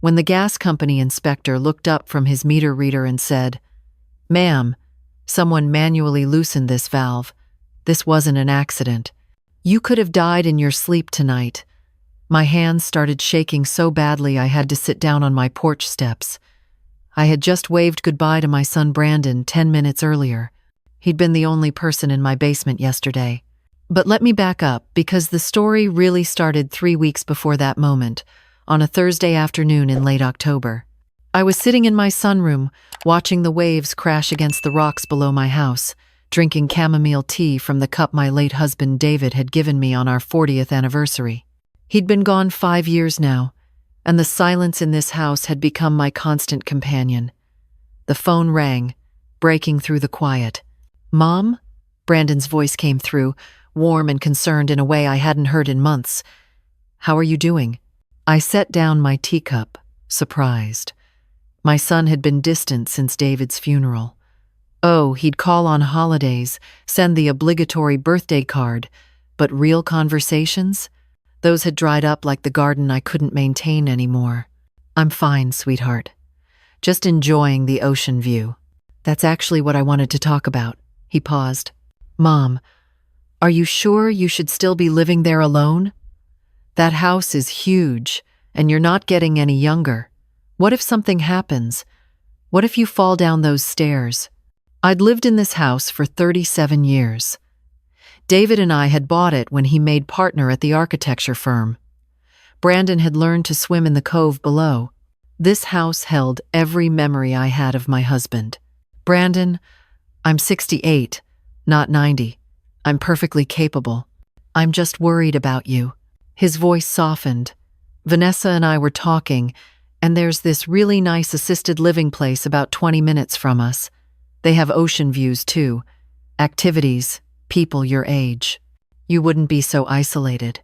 when the gas company inspector looked up from his meter reader and said, "Ma'am, someone manually loosened this valve. This wasn't an accident. You could have died in your sleep tonight." My hands started shaking so badly I had to sit down on my porch steps. I had just waved goodbye to my son Brandon 10 minutes earlier. He'd been the only person in my basement yesterday. But let me back up, because the story really started 3 weeks before that moment, on a Thursday afternoon in late October. I was sitting in my sunroom, watching the waves crash against the rocks below my house, drinking chamomile tea from the cup my late husband David had given me on our 40th anniversary. He'd been gone 5 years now, and the silence in this house had become my constant companion. The phone rang, breaking through the quiet. "Mom?" Brandon's voice came through, warm and concerned in a way I hadn't heard in months. "How are you doing?" I set down my teacup, surprised. My son had been distant since David's funeral. Oh, he'd call on holidays, send the obligatory birthday card, but real conversations? Those had dried up like the garden I couldn't maintain anymore. "I'm fine, sweetheart. Just enjoying the ocean view." "That's actually what I wanted to talk about." He paused. "Mom, are you sure you should still be living there alone? That house is huge, and you're not getting any younger. What if something happens? What if you fall down those stairs?" I'd lived in this house for 37 years. David and I had bought it when he made partner at the architecture firm. Brandon had learned to swim in the cove below. This house held every memory I had of my husband. "Brandon, I'm 68, not 90. I'm perfectly capable. I'm just worried about you." His voice softened. "Vanessa and I were talking, and there's this really nice assisted living place about 20 minutes from us. They have ocean views too, activities, people your age. You wouldn't be so isolated."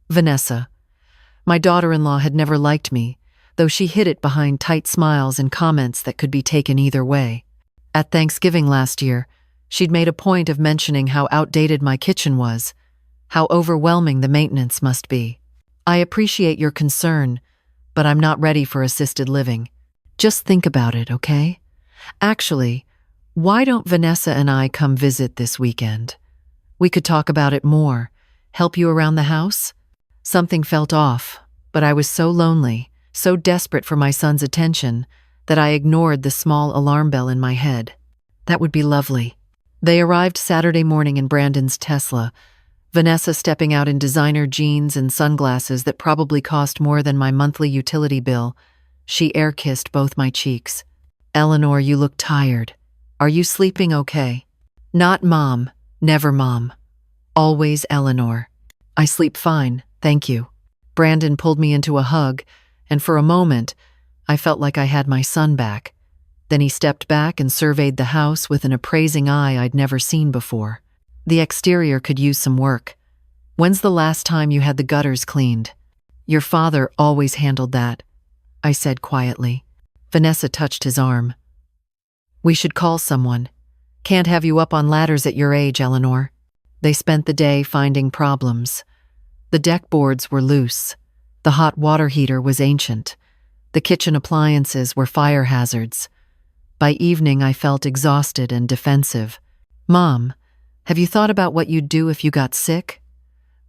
Vanessa. My daughter-in-law had never liked me, though she hid it behind tight smiles and comments that could be taken either way. At Thanksgiving last year, she'd made a point of mentioning how outdated my kitchen was, how overwhelming the maintenance must be. "I appreciate your concern, but I'm not ready for assisted living. Just think about it, okay? Actually, why don't Vanessa and I come visit this weekend? We could talk about it more, help you around the house." Something felt off, but I was so lonely, so desperate for my son's attention, that I ignored the small alarm bell in my head. "That would be lovely." They arrived Saturday morning in Brandon's Tesla, Vanessa stepping out in designer jeans and sunglasses that probably cost more than my monthly utility bill. She air-kissed both my cheeks. "Eleanor, you look tired. Are you sleeping okay?" "Not Mom. Never Mom. Always Eleanor." "I sleep fine, thank you." Brandon pulled me into a hug, and for a moment, I felt like I had my son back. Then he stepped back and surveyed the house with an appraising eye I'd never seen before. "The exterior could use some work. When's the last time you had the gutters cleaned?" "Your father always handled that," I said quietly. Vanessa touched his arm. "We should call someone. Can't have you up on ladders at your age, Eleanor." They spent the day finding problems. The deck boards were loose. The hot water heater was ancient. The kitchen appliances were fire hazards. By evening, I felt exhausted and defensive. "Mom, have you thought about what you'd do if you got sick?"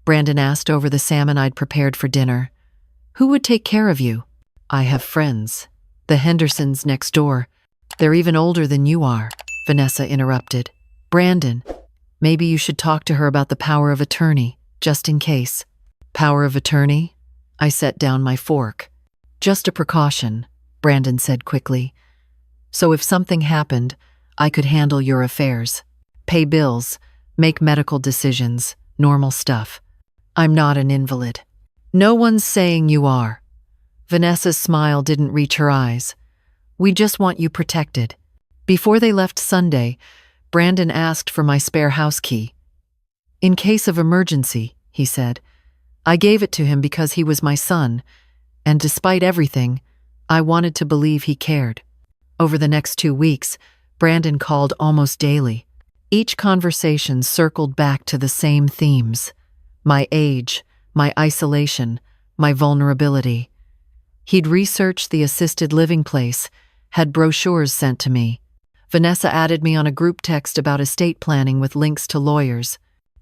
Brandon asked over the salmon I'd prepared for dinner. "Who would take care of you?" "I have friends. The Hendersons next door. They're even older than you are," Vanessa interrupted. "Brandon, maybe you should talk to her about the power of attorney, just in case." "Power of attorney?" I set down my fork. "Just a precaution," Brandon said quickly. "So if something happened, I could handle your affairs. Pay bills, make medical decisions, normal stuff. I'm not an invalid." "No one's saying you are." Vanessa's smile didn't reach her eyes. "We just want you protected." Before they left Sunday, Brandon asked for my spare house key. "In case of emergency," he said. I gave it to him because he was my son, and despite everything, I wanted to believe he cared. Over the next 2 weeks, Brandon called almost daily. Each conversation circled back to the same themes: my age, my isolation, my vulnerability. He'd researched the assisted living place, had brochures sent to me. Vanessa added me on a group text about estate planning with links to lawyers.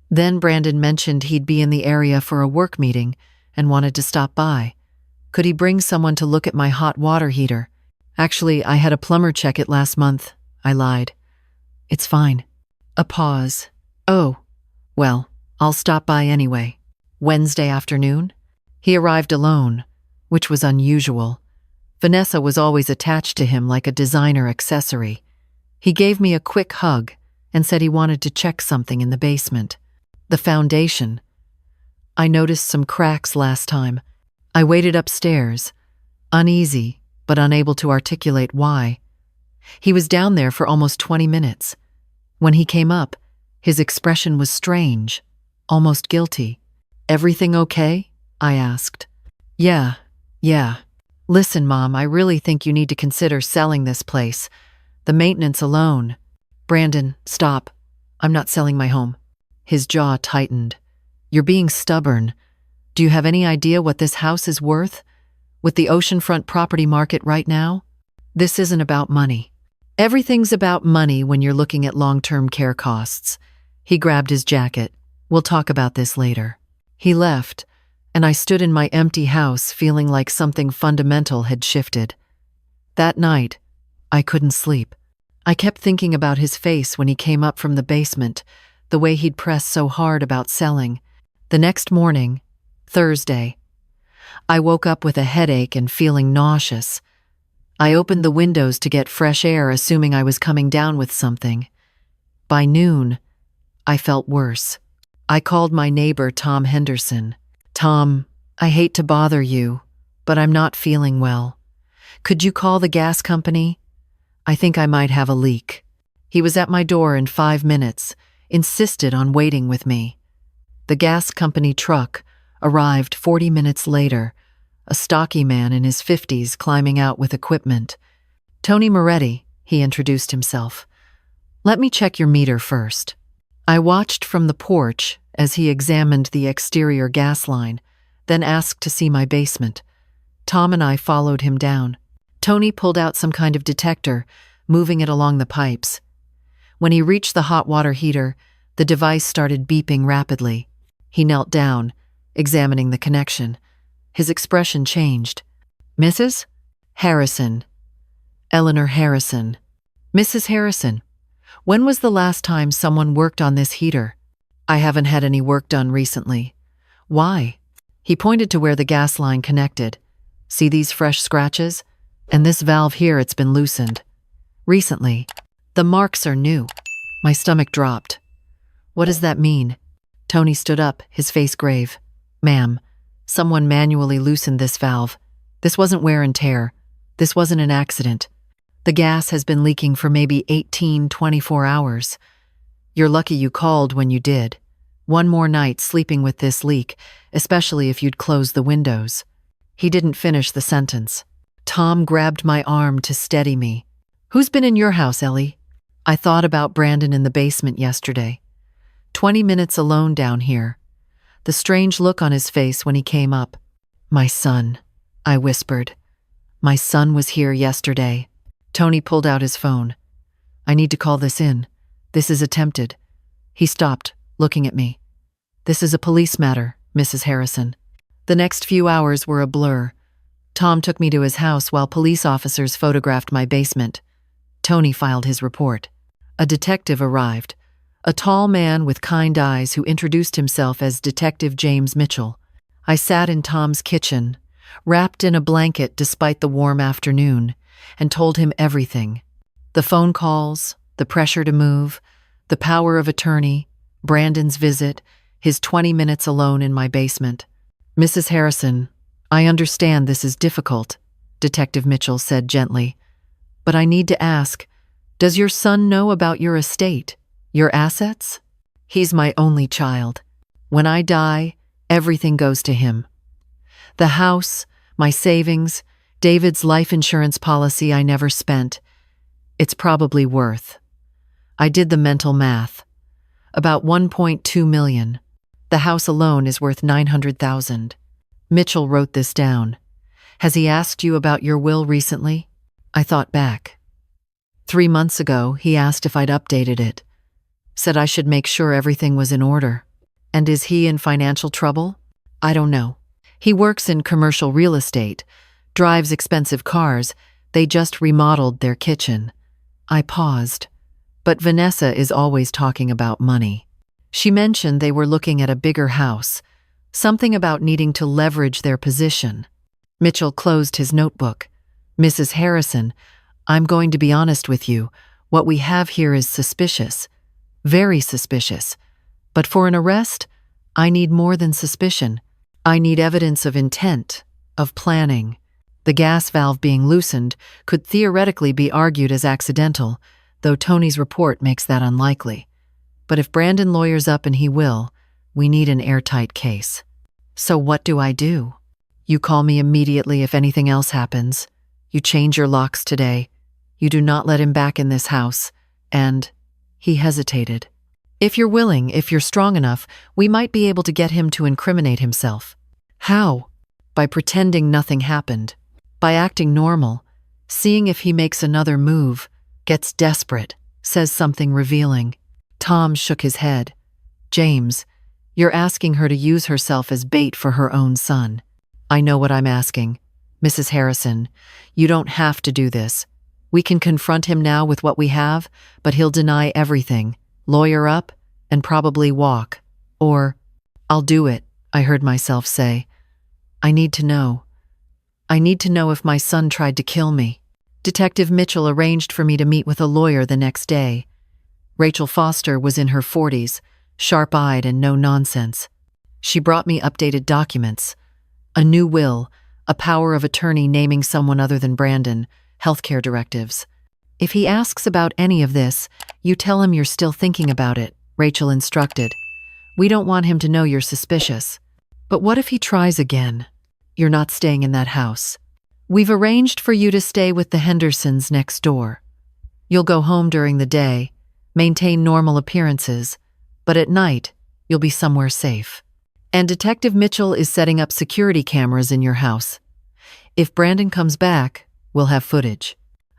Then Brandon mentioned he'd be in the area for a work meeting and wanted to stop by. Could he bring someone to look at my hot water heater? Actually, I had a plumber check it last month. I lied. It's fine. A pause. Oh, well, I'll stop by anyway. Wednesday afternoon? He arrived alone, which was unusual. Vanessa was always attached to him like a designer accessory. He gave me a quick hug and said he wanted to check something in the basement. The foundation. I noticed some cracks last time. I waited upstairs, uneasy but unable to articulate why. He was down there for almost 20 minutes. When he came up, his expression was strange, almost guilty. "Everything okay?" I asked. Yeah. Listen, Mom, I really think you need to consider selling this place. The maintenance alone." "Brandon, stop. I'm not selling my home." His jaw tightened. "You're being stubborn. Do you have any idea what this house is worth? With the oceanfront property market right now? This isn't about money. Everything's about money when you're looking at long-term care costs." He grabbed his jacket. "We'll talk about this later." He left, and I stood in my empty house feeling like something fundamental had shifted. That night, I couldn't sleep. I kept thinking about his face when he came up from the basement, the way he'd pressed so hard about selling. The next morning, Thursday, I woke up with a headache and feeling nauseous. I opened the windows to get fresh air, assuming I was coming down with something. By noon, I felt worse. I called my neighbor, Tom Henderson. "Tom, I hate to bother you, but I'm not feeling well. Could you call the gas company? I think I might have a leak." He was at my door in 5 minutes, insisted on waiting with me. The gas company truck arrived 40 minutes later, a stocky man in his 50s climbing out with equipment. "Tony Moretti," he introduced himself. "Let me check your meter first." I watched from the porch as he examined the exterior gas line, then asked to see my basement. Tom and I followed him down. Tony pulled out some kind of detector, moving it along the pipes. When he reached the hot water heater, the device started beeping rapidly. He knelt down, examining the connection. His expression changed. "Mrs. Harrison. Eleanor Harrison." "Mrs. Harrison, when was the last time someone worked on this heater?" "I haven't had any work done recently." "Why?" He pointed to where the gas line connected. "See these fresh scratches? And this valve here, it's been loosened. Recently. The marks are new." My stomach dropped. "What does that mean?" Tony stood up, his face grave. "Ma'am, someone manually loosened this valve. This wasn't wear and tear. This wasn't an accident. The gas has been leaking for maybe 24 hours. You're lucky you called when you did. One more night sleeping with this leak, especially if you'd closed the windows." He didn't finish the sentence. Tom grabbed my arm to steady me. "Who's been in your house, Ellie?" I thought about Brandon in the basement yesterday. 20 minutes alone down here. The strange look on his face when he came up. "My son," I whispered. "My son was here yesterday." Tony pulled out his phone. "I need to call this in. This is attempted." He stopped, looking at me. "This is a police matter, Mrs. Harrison." The next few hours were a blur. Tom took me to his house while police officers photographed my basement. Tony filed his report. A detective arrived, a tall man with kind eyes who introduced himself as Detective James Mitchell. I sat in Tom's kitchen, wrapped in a blanket despite the warm afternoon, and told him everything. The phone calls, the pressure to move, the power of attorney, Brandon's visit, his 20 minutes alone in my basement. "Mrs. Harrison, I understand this is difficult," Detective Mitchell said gently. "But I need to ask, does your son know about your estate, your assets? He's my only child. When I die, everything goes to him. The house, my savings, David's life insurance policy I never spent. It's probably worth." I did the mental math. About 1.2 million. The house alone is worth 900,000. Mitchell wrote this down. Has he asked you about your will recently? I thought back. 3 months ago, he asked if I'd updated it. Said I should make sure everything was in order. And is he in financial trouble? I don't know. He works in commercial real estate, drives expensive cars. They just remodeled their kitchen. I paused. But Vanessa is always talking about money. She mentioned they were looking at a bigger house, something about needing to leverage their position. Mitchell closed his notebook. Mrs. Harrison, I'm going to be honest with you. What we have here is suspicious. Very suspicious. But for an arrest, I need more than suspicion. I need evidence of intent, of planning. The gas valve being loosened could theoretically be argued as accidental, though Tony's report makes that unlikely. But if Brandon lawyers up, and he will, we need an airtight case. So what do I do? You call me immediately if anything else happens. You change your locks today. You do not let him back in this house. And he hesitated. If you're willing, if you're strong enough, we might be able to get him to incriminate himself. How? By pretending nothing happened. By acting normal. Seeing if he makes another move, gets desperate, says something revealing. Tom shook his head. James, you're asking her to use herself as bait for her own son. I know what I'm asking. Mrs. Harrison, you don't have to do this. We can confront him now with what we have, but he'll deny everything, lawyer up, and probably walk. Or, I'll do it, I heard myself say. I need to know. I need to know if my son tried to kill me. Detective Mitchell arranged for me to meet with a lawyer the next day. Rachel Foster was in her 40s, sharp-eyed and no nonsense. She brought me updated documents, a new will, a power of attorney naming someone other than Brandon, healthcare directives. If he asks about any of this, you tell him you're still thinking about it, Rachel instructed. We don't want him to know you're suspicious. But what if he tries again? You're not staying in that house. We've arranged for you to stay with the Hendersons next door. You'll go home during the day, maintain normal appearances, but at night, you'll be somewhere safe. And Detective Mitchell is setting up security cameras in your house. If Brandon comes back, we'll have footage.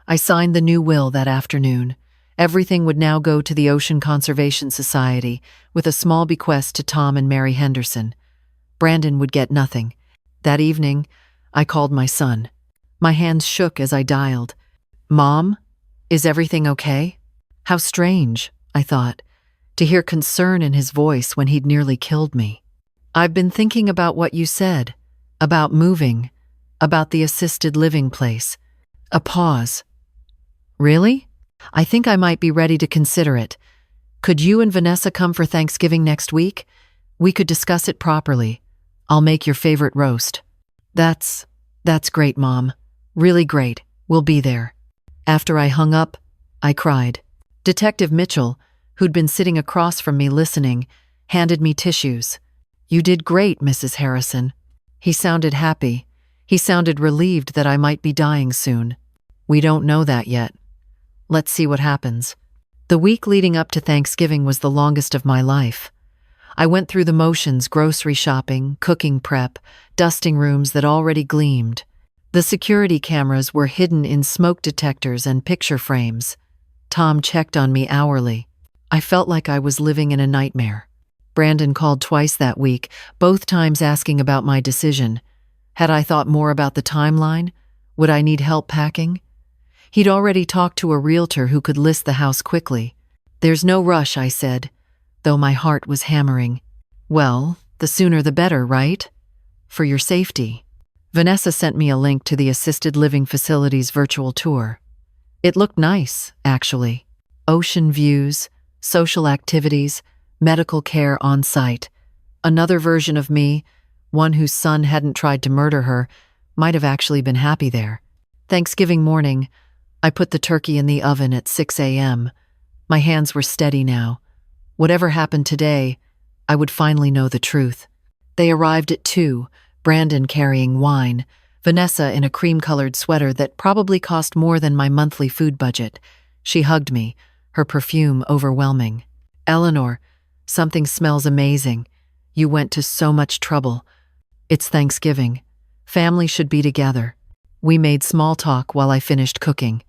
I signed the new will that afternoon. Everything would now go to the Ocean Conservation Society, with a small bequest to Tom and Mary Henderson. Brandon would get nothing. That evening, I called my son. My hands shook as I dialed. Mom, is everything okay? How strange, I thought, to hear concern in his voice when he'd nearly killed me. I've been thinking about what you said, about moving, about the assisted living place. A pause. Really? I think I might be ready to consider it. Could you and Vanessa come for Thanksgiving next week? We could discuss it properly. I'll make your favorite roast. That's great, Mom. Really great. We'll be there. After I hung up, I cried. Detective Mitchell, who'd been sitting across from me listening, handed me tissues. You did great, Mrs. Harrison. He sounded happy. He sounded relieved that I might be dying soon. We don't know that yet. Let's see what happens. The week leading up to Thanksgiving was the longest of my life. I went through the motions, grocery shopping, cooking prep, dusting rooms that already gleamed. The security cameras were hidden in smoke detectors and picture frames. Tom checked on me hourly. I felt like I was living in a nightmare. Brandon called twice that week, both times asking about my decision. Had I thought more about the timeline? Would I need help packing? He'd already talked to a realtor who could list the house quickly. There's no rush, I said, though my heart was hammering. Well, the sooner the better, right? For your safety. Vanessa sent me a link to the assisted living facility's virtual tour. It looked nice, actually. Ocean views, social activities, medical care on site. Another version of me, one whose son hadn't tried to murder her, might have actually been happy there. Thanksgiving morning, I put the turkey in the oven at 6 a.m. My hands were steady now. Whatever happened today, I would finally know the truth. They arrived at 2, Brandon carrying wine, Vanessa in a cream-colored sweater that probably cost more than my monthly food budget. She hugged me, her perfume overwhelming. Eleanor, something smells amazing. You went to so much trouble. It's Thanksgiving. Family should be together. We made small talk while I finished cooking.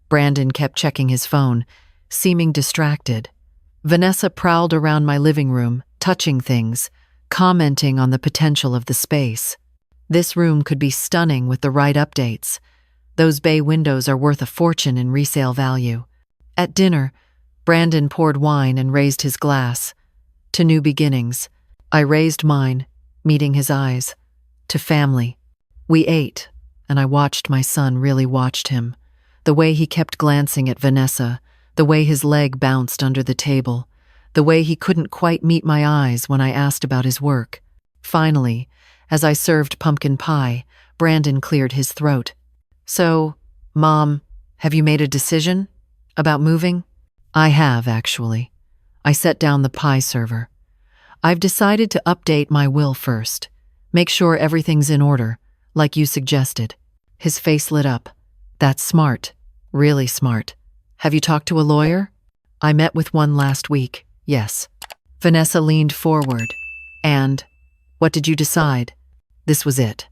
Brandon kept checking his phone, seeming distracted. Vanessa prowled around my living room, touching things, commenting on the potential of the space. This room could be stunning with the right updates. Those bay windows are worth a fortune in resale value. At dinner, Brandon poured wine and raised his glass. To new beginnings. I raised mine, meeting his eyes. To family. We ate, and I watched my son really watched him. The way he kept glancing at Vanessa, the way his leg bounced under the table, the way he couldn't quite meet my eyes when I asked about his work. Finally, as I served pumpkin pie, Brandon cleared his throat. So, Mom, have you made a decision about moving? I have, actually. I set down the pie server. I've decided to update my will first. Make sure everything's in order, like you suggested. His face lit up. That's smart. Really smart. Have you talked to a lawyer? I met with one last week, yes. Vanessa leaned forward. And, what did you decide? This was it.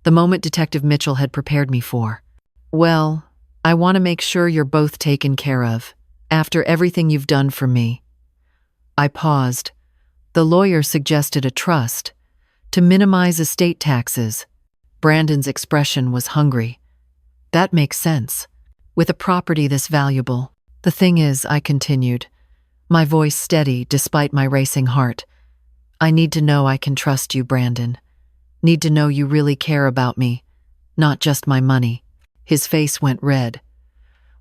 The moment Detective Mitchell had prepared me for. Well, I want to make sure you're both taken care of, after everything you've done for me. I paused. The lawyer suggested a trust, to minimize estate taxes. Brandon's expression was hungry. That makes sense. With a property this valuable. The thing is, I continued, my voice steady despite my racing heart. I need to know I can trust you, Brandon. Need to know you really care about me, not just my money. His face went red.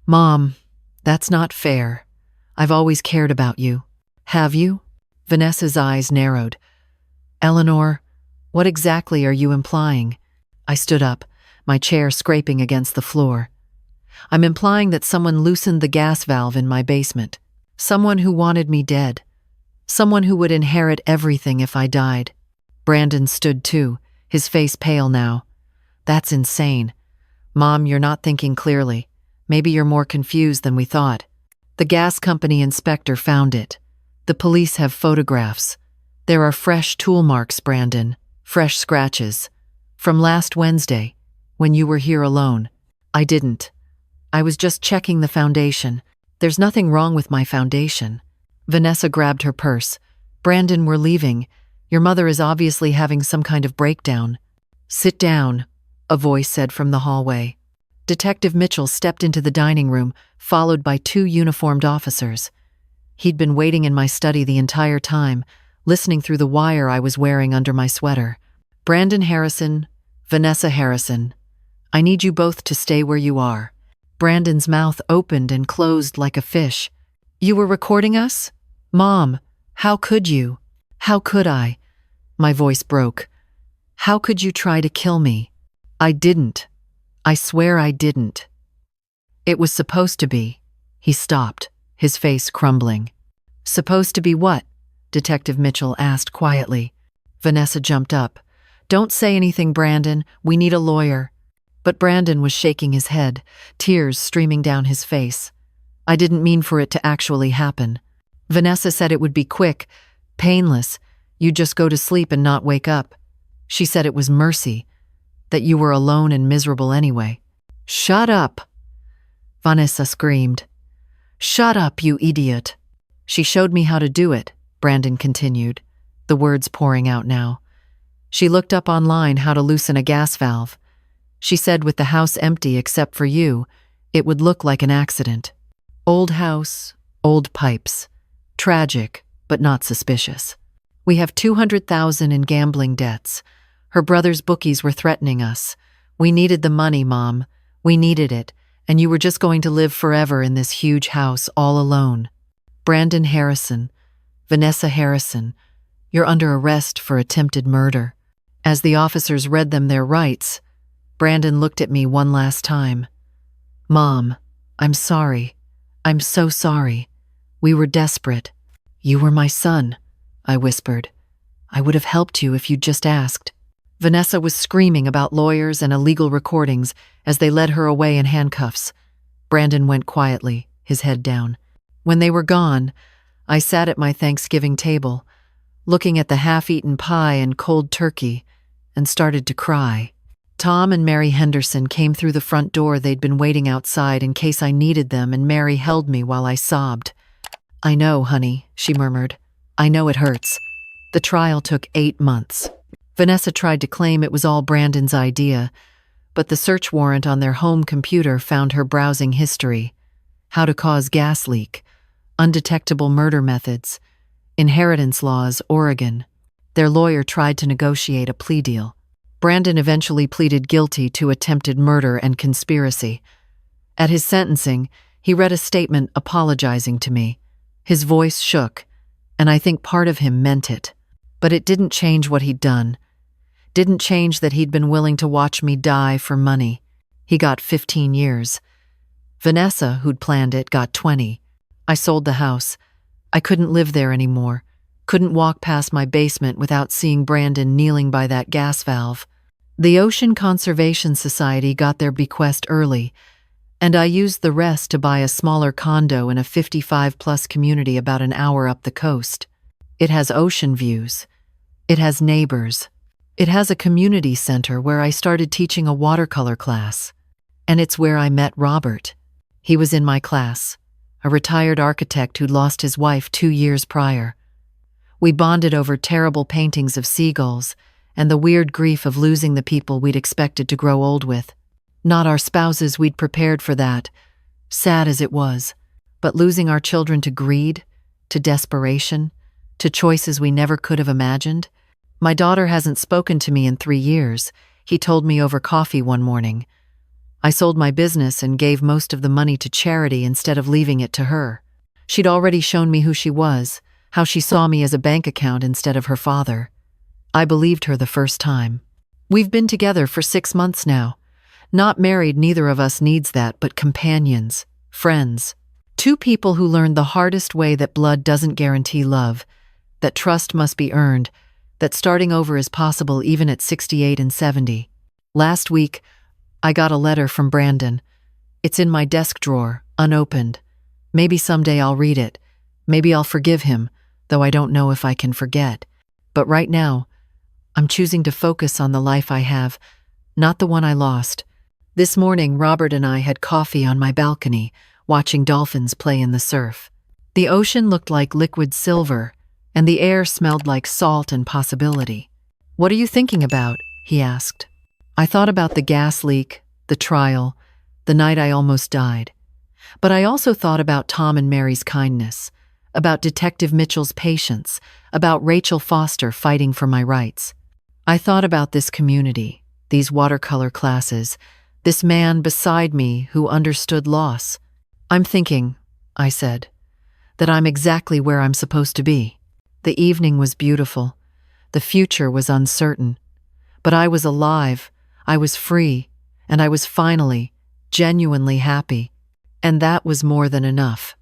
Mom, that's not fair. I've always cared about you. Have you? Vanessa's eyes narrowed. Eleanor, what exactly are you implying? I stood up, my chair scraping against the floor. I'm implying that someone loosened the gas valve in my basement. Someone who wanted me dead. Someone who would inherit everything if I died. Brandon stood too, his face pale now. That's insane. Mom, you're not thinking clearly. Maybe you're more confused than we thought. The gas company inspector found it. The police have photographs. There are fresh tool marks, Brandon. Fresh scratches. From last Wednesday, when you were here alone. I didn't. I was just checking the foundation. There's nothing wrong with my foundation. Vanessa grabbed her purse. Brandon, we're leaving. Your mother is obviously having some kind of breakdown. Sit down, a voice said from the hallway. Detective Mitchell stepped into the dining room, followed by 2 uniformed officers. He'd been waiting in my study the entire time, listening through the wire I was wearing under my sweater. Brandon Harrison, Vanessa Harrison, I need you both to stay where you are. Brandon's mouth opened and closed like a fish. You were recording us? Mom, how could you? How could I? My voice broke. How could you try to kill me? I didn't. I swear I didn't. It was supposed to be. He stopped, his face crumbling. Supposed to be what? Detective Mitchell asked quietly. Vanessa jumped up. Don't say anything, Brandon. We need a lawyer. But Brandon was shaking his head, tears streaming down his face. I didn't mean for it to actually happen. Vanessa said it would be quick, painless. You'd just go to sleep and not wake up. She said it was mercy, that you were alone and miserable anyway. Shut up, Vanessa screamed. Shut up, you idiot. She showed me how to do it, Brandon continued, the words pouring out now. She looked up online how to loosen a gas valve. She said with the house empty except for you, it would look like an accident. Old house, old pipes. Tragic, but not suspicious. We have $200,000 in gambling debts. Her brother's bookies were threatening us. We needed the money, Mom. We needed it, and you were just going to live forever in this huge house all alone. Brandon Harrison, Vanessa Harrison, you're under arrest for attempted murder. As the officers read them their rights, Brandon looked at me one last time. Mom, I'm sorry. I'm so sorry. We were desperate. You were my son, I whispered. I would have helped you if you'd just asked. Vanessa was screaming about lawyers and illegal recordings as they led her away in handcuffs. Brandon went quietly, his head down. When they were gone, I sat at my Thanksgiving table, looking at the half-eaten pie and cold turkey, and started to cry. Tom and Mary Henderson came through the front door. They'd been waiting outside in case I needed them, and Mary held me while I sobbed. "I know, honey," she murmured. "I know it hurts." The trial took 8 months. Vanessa tried to claim it was all Brandon's idea, but the search warrant on their home computer found her browsing history: how to cause gas leak, undetectable murder methods, inheritance laws, Oregon. Their lawyer tried to negotiate a plea deal. Brandon eventually pleaded guilty to attempted murder and conspiracy. At his sentencing, he read a statement apologizing to me. His voice shook, and I think part of him meant it. But it didn't change what he'd done. Didn't change that he'd been willing to watch me die for money. He got 15 years. Vanessa, who'd planned it, got 20. I sold the house. I couldn't live there anymore. Couldn't walk past my basement without seeing Brandon kneeling by that gas valve. The Ocean Conservation Society got their bequest early, and I used the rest to buy a smaller condo in a 55-plus community about an hour up the coast. It has ocean views. It has neighbors. It has a community center where I started teaching a watercolor class. And it's where I met Robert. He was in my class, a retired architect who'd lost his wife 2 years prior. We bonded over terrible paintings of seagulls and the weird grief of losing the people we'd expected to grow old with. Not our spouses, we'd prepared for that, sad as it was, but losing our children to greed, to desperation, to choices we never could have imagined. "My daughter hasn't spoken to me in 3 years," he told me over coffee one morning. I sold my business and gave most of the money to charity instead of leaving it to her. She'd already shown me who she was, how she saw me as a bank account instead of her father. I believed her the first time. We've been together for 6 months now. Not married, neither of us needs that, but companions, friends. 2 people who learned the hardest way that blood doesn't guarantee love, that trust must be earned, that starting over is possible even at 68 and 70. Last week, I got a letter from Brandon. It's in my desk drawer, unopened. Maybe someday I'll read it. Maybe I'll forgive him, though I don't know if I can forget. But right now, I'm choosing to focus on the life I have, not the one I lost. This morning, Robert and I had coffee on my balcony, watching dolphins play in the surf. The ocean looked like liquid silver, and the air smelled like salt and possibility. "What are you thinking about?" he asked. I thought about the gas leak, the trial, the night I almost died. But I also thought about Tom and Mary's kindness, about Detective Mitchell's patience, about Rachel Foster fighting for my rights. I thought about this community, these watercolor classes, this man beside me who understood loss. "I'm thinking," I said, "that I'm exactly where I'm supposed to be." The evening was beautiful. The future was uncertain. But I was alive, I was free, and I was finally, genuinely happy. And that was more than enough.